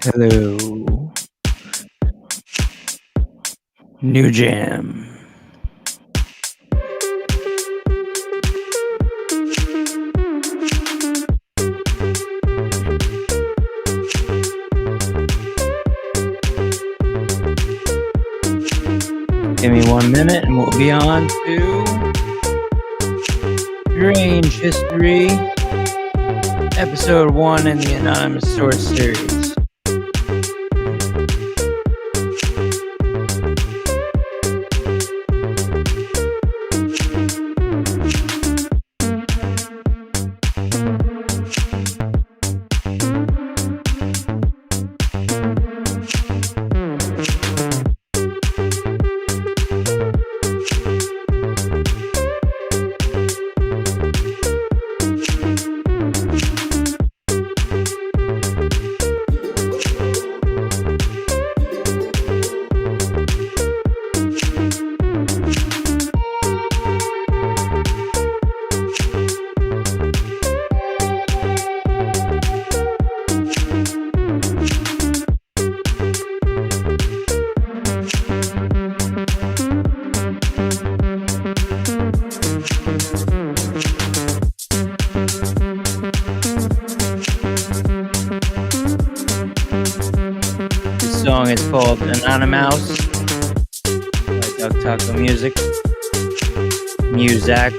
Hello. New jam. Give me 1 minute and we'll be on to Strange History, Episode 1 in the Anonymous Source series. This song is called Anonymous by Doug Taco Music. Muzak.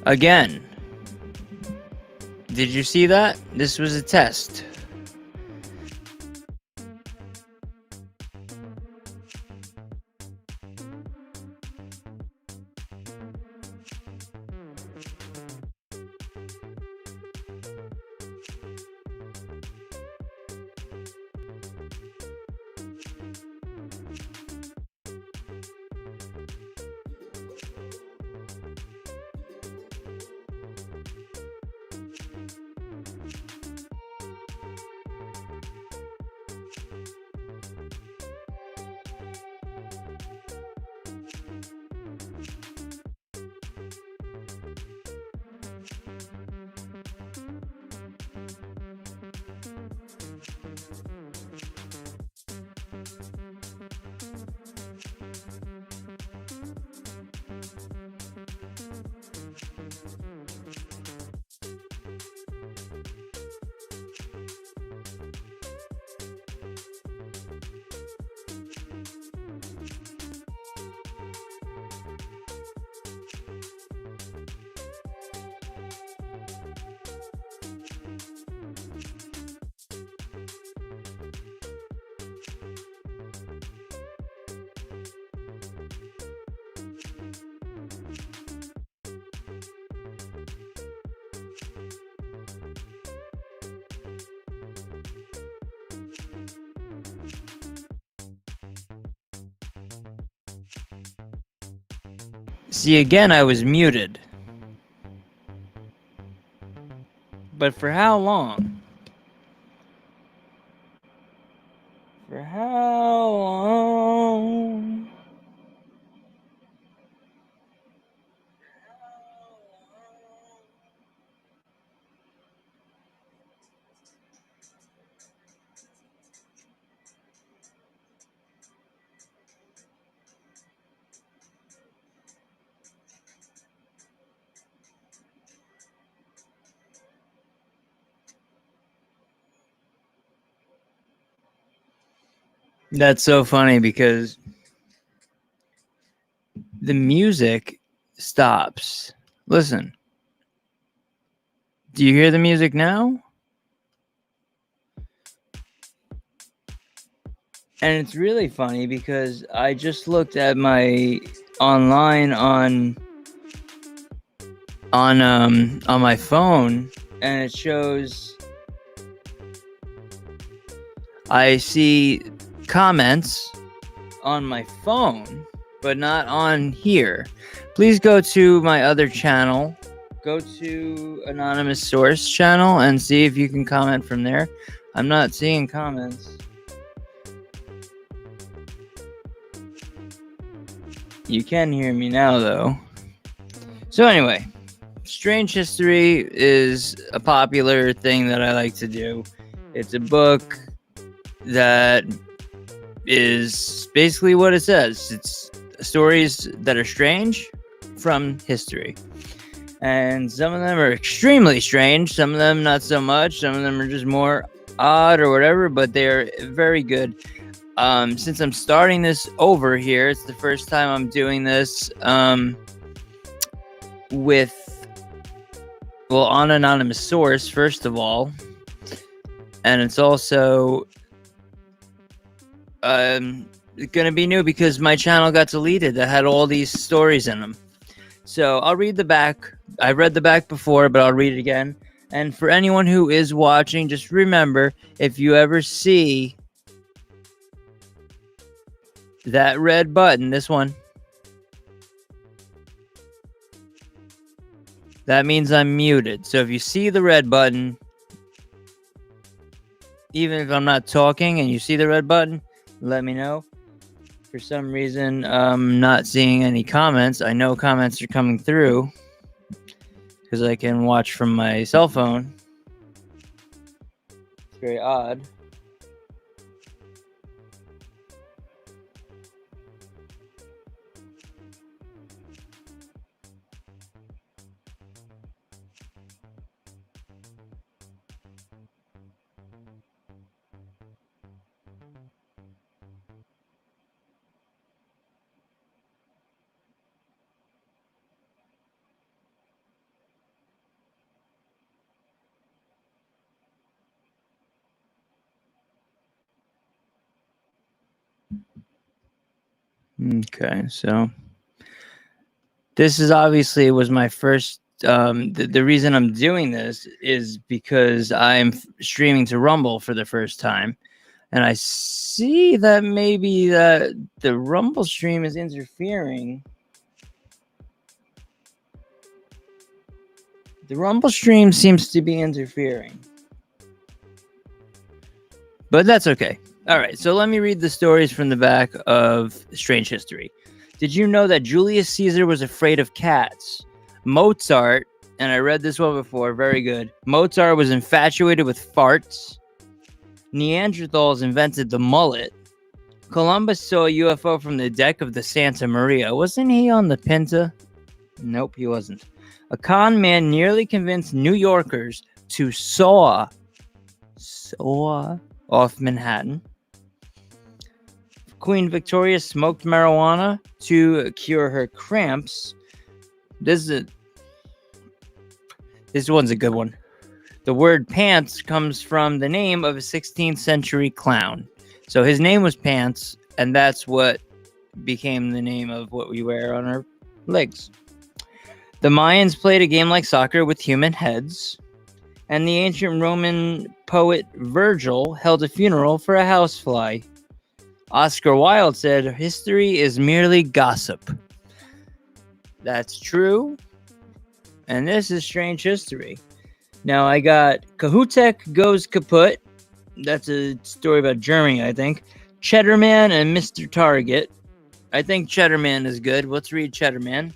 Again, did you see that? This was a test. See, again, I was muted. But for how long? For how long? That's so funny because the music stops. Listen. Do you hear the music now? And it's really funny because I just looked at my online on my phone, and it shows I see comments on my phone, but not on here. Please go to my other channel. Go to Anonymous Source channel and see if you can comment from there. I'm not seeing comments. You can hear me now, though. So anyway, Strange History is a popular thing that I like to do. It's a book that is basically what it says. It's stories that are strange from history. And some of them are extremely strange. Some of them not so much. Some of them are just more odd or whatever, but they're very good. Since I'm starting this over here, it's the first time I'm doing this on Anonymous Source, first of all. And it's also going to be new because my channel got deleted that had all these stories in them. So I'll read the back. I read the back before, but I'll read it again. And for anyone who is watching, just remember, if you ever see that red button, this one, that means I'm muted. So if you see the red button, even if I'm not talking and you see the red button, let me know. For some reason, I'm not seeing any comments. I know comments are coming through because I can watch from my cell phone. It's very odd. Okay, so this is obviously was my first. The reason I'm doing this is because I'm streaming to Rumble for the first time, and I see that maybe the Rumble stream is interfering. The Rumble stream seems to be interfering, but that's okay. All right, so let me read the stories from the back of Strange History. Did you know that Julius Caesar was afraid of cats? Mozart, and I read this one before, very good. Mozart was infatuated with farts. Neanderthals invented the mullet. Columbus saw a UFO from the deck of the Santa Maria. Wasn't he on the Pinta? Nope, he wasn't. A con man nearly convinced New Yorkers to saw off Manhattan. Queen Victoria smoked marijuana to cure her cramps. This one's a good one. The word pants comes from the name of a 16th century clown. So his name was Pants, and that's what became the name of what we wear on our legs. The Mayans played a game like soccer with human heads. And the ancient Roman poet Virgil held a funeral for a housefly. Oscar Wilde said, history is merely gossip. That's true. And this is strange history. Now I got Cahutek Goes Kaput. That's a story about Germany, I think. Cheddarman and Mr. Target. I think Cheddarman is good. Let's read Cheddarman.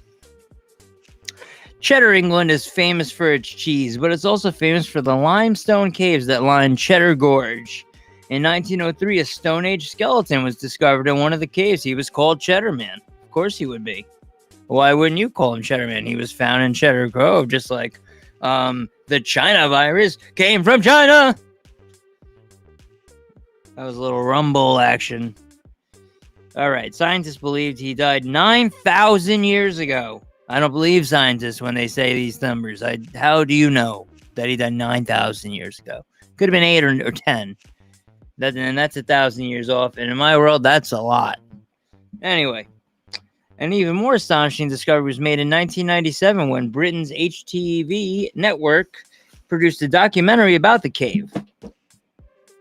Cheddar, England is famous for its cheese, but it's also famous for the limestone caves that line Cheddar Gorge. In 1903, a Stone Age skeleton was discovered in one of the caves. He was called Cheddarman. Of course he would be. Why wouldn't you call him Cheddarman? He was found in Cheddar Grove, just like the China virus came from China. That was a little rumble action. All right, scientists believed he died 9,000 years ago. I don't believe scientists when they say these numbers. How do you know that he died 9,000 years ago? Could have been 8 or 10. And that's 1,000 years off. And in my world, that's a lot. Anyway, an even more astonishing discovery was made in 1997 when Britain's HTV network produced a documentary about the cave.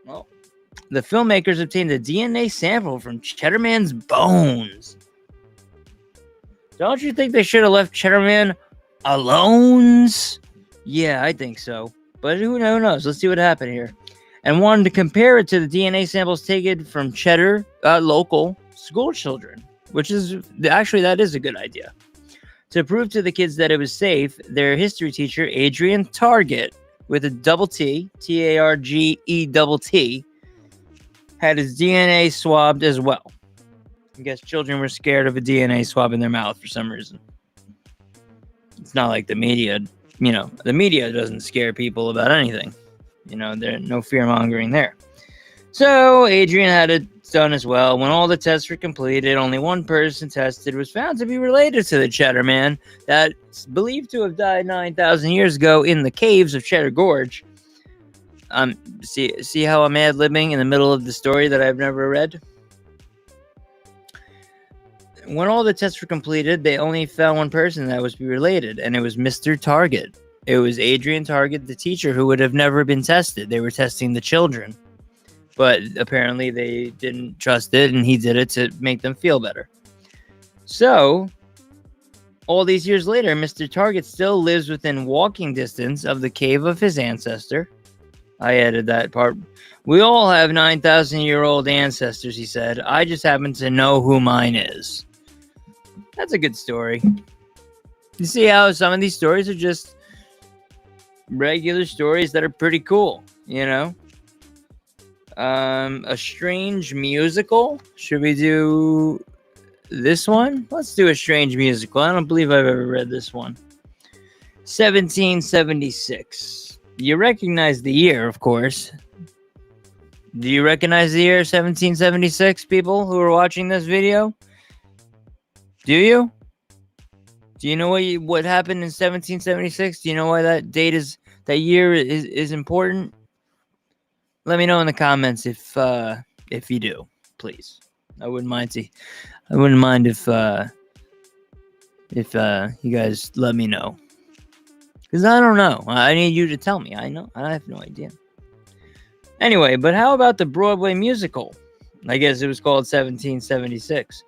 Well, the filmmakers obtained a DNA sample from Cheddarman's bones. Don't you think they should have left Cheddarman alone? Yeah, I think so. But who knows? Let's see what happened here. And wanted to compare it to the DNA samples taken from Cheddar local school children, which is actually, that is a good idea. To prove to the kids that it was safe, their history teacher, Adrian Target, with a double T, Target, had his DNA swabbed as well. I guess children were scared of a DNA swab in their mouth for some reason. It's not like the media, the media doesn't scare people about anything. There's no fear-mongering there. So Adrian had it done as well. When all the tests were completed, only one person tested was found to be related to the Cheddarman that's believed to have died 9,000 years ago in the caves of Cheddar Gorge. See how I'm ad-libbing in the middle of the story that I've never read? When all the tests were completed, they only found one person that was related, and it was Mr. Target. It was Adrian Target, the teacher, who would have never been tested. They were testing the children. But apparently they didn't trust it, and he did it to make them feel better. So, all these years later, Mr. Target still lives within walking distance of the cave of his ancestor. I added that part. We all have 9,000-year-old ancestors, he said. I just happen to know who mine is. That's a good story. You see how some of these stories are just regular stories that are pretty cool, A strange musical. Should we do this one? Let's do a strange musical. I don't believe I've ever read this one. 1776. You recognize the year, of course. Do you recognize the year 1776, people who are watching this video? Do you? Do you know what happened in 1776? Do you know why that year is important? Let me know in the comments if you do, please. I wouldn't mind if you guys let me know, because I don't know. I need you to tell me. I have no idea. Anyway, but how about the Broadway musical? I guess it was called 1776.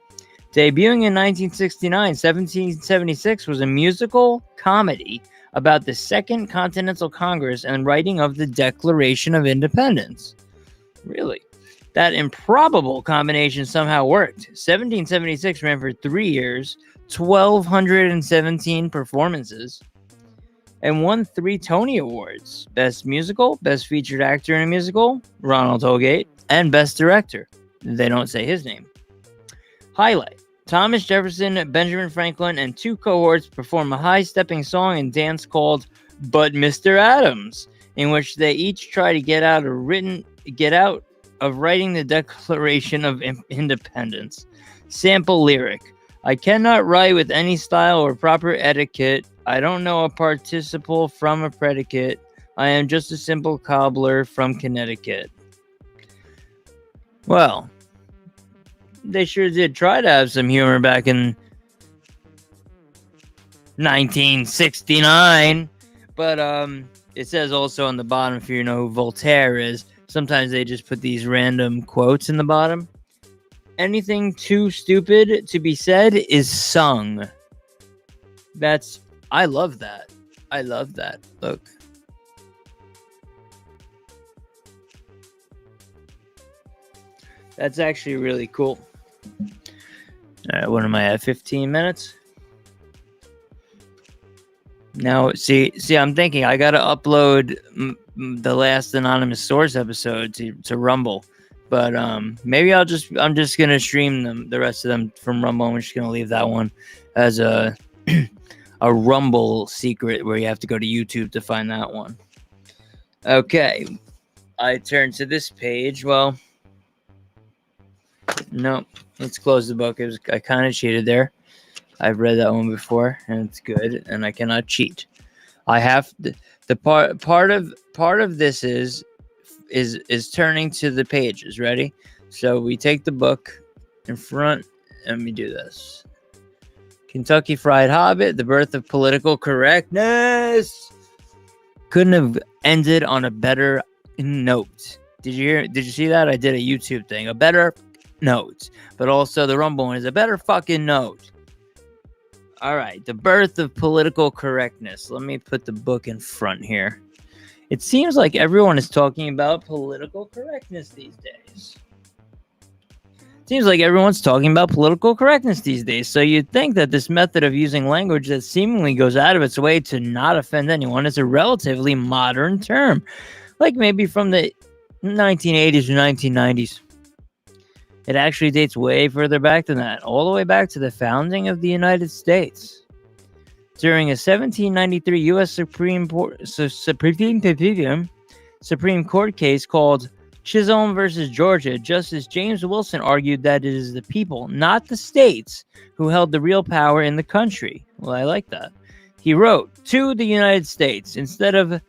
Debuting in 1969, 1776 was a musical comedy about the Second Continental Congress and writing of the Declaration of Independence. Really? That improbable combination somehow worked. 1776 ran for 3 years, 1,217 performances, and won 3 Tony Awards. Best Musical, Best Featured Actor in a Musical, Ronald Holgate, and Best Director. They don't say his name. Highlight. Thomas Jefferson, Benjamin Franklin, and 2 cohorts perform a high-stepping song and dance called But Mr. Adams, in which they each try to get out of writing the Declaration of Independence. Sample lyric. I cannot write with any style or proper etiquette. I don't know a participle from a predicate. I am just a simple cobbler from Connecticut. Well, they sure did try to have some humor back in 1969. But it says also on the bottom, if you know who Voltaire is, sometimes they just put these random quotes in the bottom. Anything too stupid to be said is sung. I love that. I love that. Look. That's actually really cool. All right, what am I at? 15 minutes? Now, see, I'm thinking I got to upload the last anonymous source episode to Rumble. But maybe I'm just going to stream the rest of them from Rumble. I'm just going to leave that one as a a Rumble secret where you have to go to YouTube to find that one. Okay. I turn to this page. Well, no, let's close the book. I kind of cheated there. I've read that one before, and it's good, and I cannot cheat. I have the part of this is turning to the pages. Ready? So we take the book in front. Let me do this. Kentucky Fried Hobbit: The Birth of Political Correctness. Couldn't have ended on a better note. Did you see that? I did a YouTube thing. A better note, but also the Rumble one is a better fucking note. All right, The Birth of Political Correctness. Let me put the book in front here. It seems like everyone is talking about political correctness these days. Seems like everyone's talking about political correctness these days. So you'd think that this method of using language that seemingly goes out of its way to not offend anyone is a relatively modern term, like maybe from the 1980s or 1990s. It actually dates way further back than that, all the way back to the founding of the United States. During a 1793 U.S. Supreme Court case called Chisholm versus Georgia, Justice James Wilson argued that it is the people, not the states, who held the real power in the country. Well, I like that. He wrote, "To the United States," instead of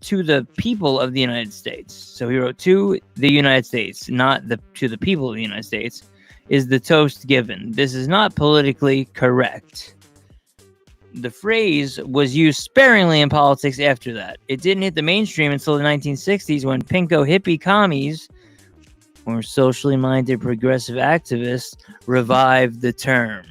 to the people of the United States. So he wrote "to the United States," not to the people of the United States, is the toast given. This is not politically correct. The phrase was used sparingly in politics after that. It didn't hit the mainstream until the 1960s when pinko hippie commies, or socially minded progressive activists, revived the term.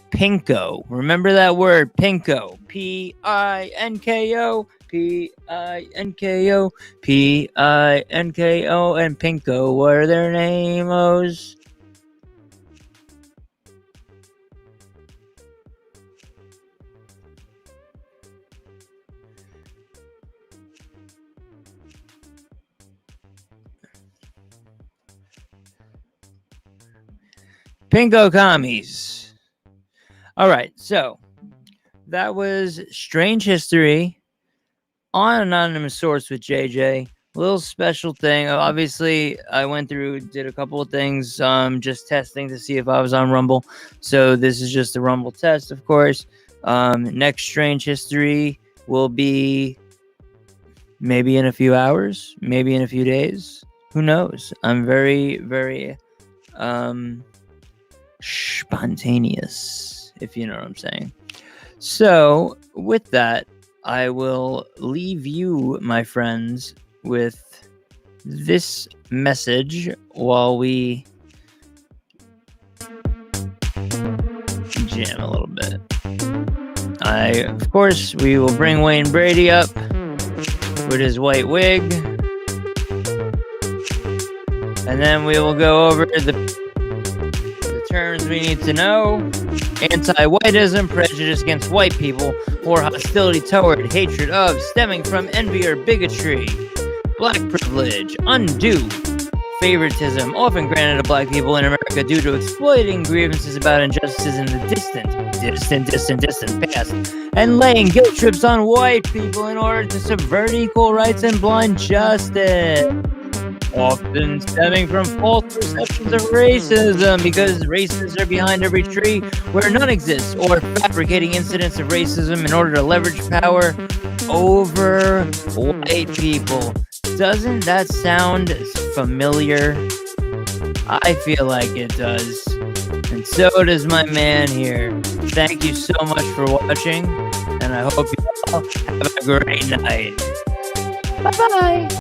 Pinko. Remember that word, pinko. P-I-N-K-O. P-I-N-K-O. P-I-N-K-O. And pinko were their name-os. Pinko commies. All right, so that was Strange History on Anonymous Source with JJ. A little special thing. Obviously, I did a couple of things, just testing to see if I was on Rumble. So this is just a Rumble test, of course. Next Strange History will be maybe in a few hours, maybe in a few days. Who knows? I'm very, very spontaneous, if you know what I'm saying. So with that, I will leave you, my friends, with this message while we jam a little bit. Of course, we will bring Wayne Brady up with his white wig, and then we will go over the terms we need to know: anti-whiteism, prejudice against white people, or hostility toward, hatred of, stemming from envy or bigotry; black privilege, undue favoritism, often granted to black people in America due to exploiting grievances about injustices in the distant past, and laying guilt trips on white people in order to subvert equal rights and blind justice. Often stemming from false perceptions of racism, because racists are behind every tree where none exists, or fabricating incidents of racism in order to leverage power over white people. Doesn't that sound familiar? I feel like it does. And so does my man here. Thank you so much for watching, and I hope you all have a great night. Bye-bye.